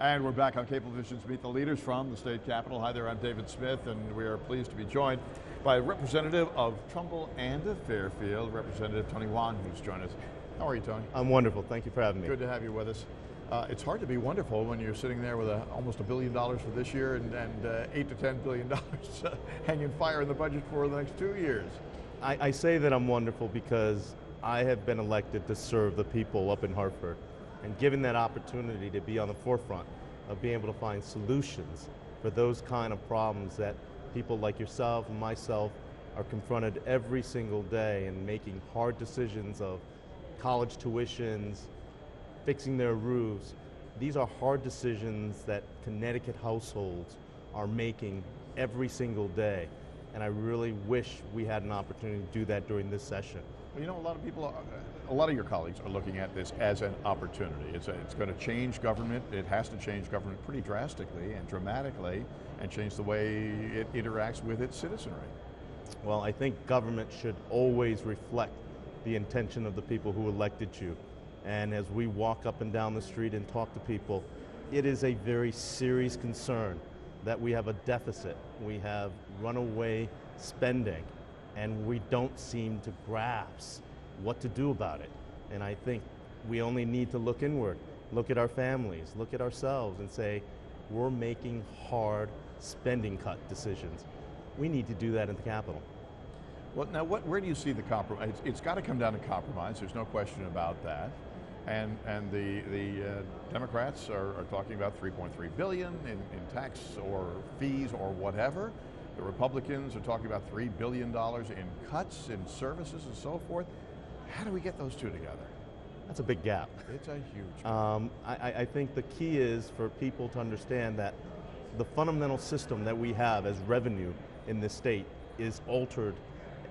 And we're back on Cablevision's Meet the Leaders from the state capitol. Hi there, I'm David Smith, and we are pleased to be joined by a representative of Trumbull and of Fairfield, Representative Tony Hwang, who's joined us. How are you, Tony? I'm wonderful, thank you for having me. Good to have you with us. It's hard to be wonderful when you're sitting there with almost $1 billion for this year and $8 to $10 billion hanging fire in the budget for the next 2 years. I say that I'm wonderful because I have been elected to serve the people up in Hartford, and given that opportunity to be on the forefront of being able to find solutions for those kind of problems that people like yourself and myself are confronted every single day in making hard decisions of college tuitions, fixing their roofs. These are hard decisions that Connecticut households are making every single day, and I really wish we had an opportunity to do that during this session. Well, you know, a lot of your colleagues are looking at this as an opportunity. It's going to change government. It has to change government pretty drastically and dramatically and change the way it interacts with its citizenry. Well, I think government should always reflect the intention of the people who elected you. And as we walk up and down the street and talk to people, it is a very serious concern that we have a deficit. We have runaway spending, and we don't seem to grasp what to do about it. And I think we only need to look inward, look at our families, look at ourselves and say, we're making hard spending cut decisions. We need to do that in the Capitol. Well, now where do you see the compromise? It's got to come down to compromise, there's no question about that. And the Democrats are talking about $3.3 billion in tax or fees or whatever. The Republicans are talking about $3 billion in cuts in services and so forth. How do we get those two together? That's a big gap. It's a huge gap. I think the key is for people to understand that the fundamental system that we have as revenue in this state is altered,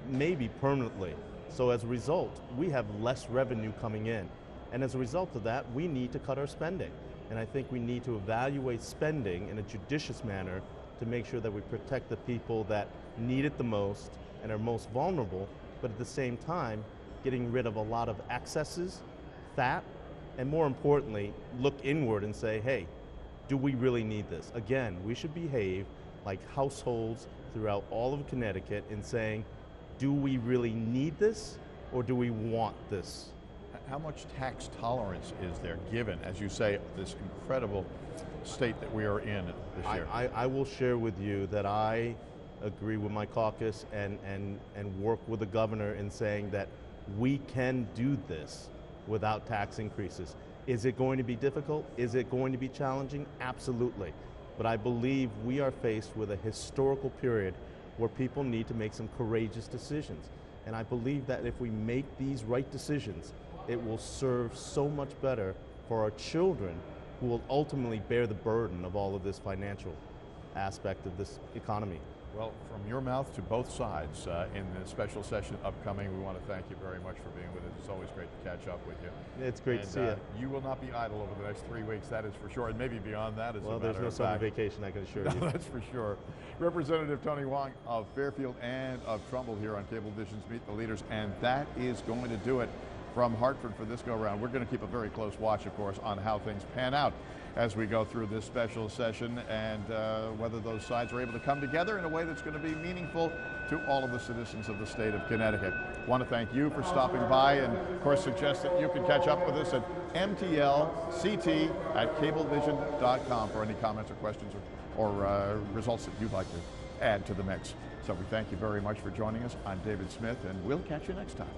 maybe permanently. So as a result, we have less revenue coming in. And as a result of that, we need to cut our spending. And I think we need to evaluate spending in a judicious manner to make sure that we protect the people that need it the most and are most vulnerable, but at the same time, getting rid of a lot of excesses, fat, and more importantly, look inward and say, hey, do we really need this? Again, we should behave like households throughout all of Connecticut in saying, do we really need this or do we want this? How much tax tolerance is there given, as you say, this incredible state that we are in this year? I will share with you that I agree with my caucus and work with the governor in saying that we can do this without tax increases. Is it going to be difficult? Is it going to be challenging? Absolutely. But I believe we are faced with a historical period where people need to make some courageous decisions. And I believe that if we make these right decisions, it will serve so much better for our children who will ultimately bear the burden of all of this financial aspect of this economy. Well, from your mouth to both sides in the special session upcoming, we want to thank you very much for being with us. It's always great to catch up with you. It's great to see you. You will not be idle over the next 3 weeks, that is for sure, and maybe beyond that as a matter of fact. Well, there's no summer vacation, I can assure you. That's for sure. Representative Tony Hwang of Fairfield and of Trumbull here on Cablevision's Meet the Leaders, and that is going to do it from Hartford for this go-round. We're going to keep a very close watch, of course, on how things pan out as we go through this special session and whether those sides are able to come together in a way that's going to be meaningful to all of the citizens of the state of Connecticut. I want to thank you for stopping by and, of course, suggest that you can catch up with us at mtlct@cablevision.com for any comments or questions or results that you'd like to add to the mix. So we thank you very much for joining us. I'm David Smith, and we'll catch you next time.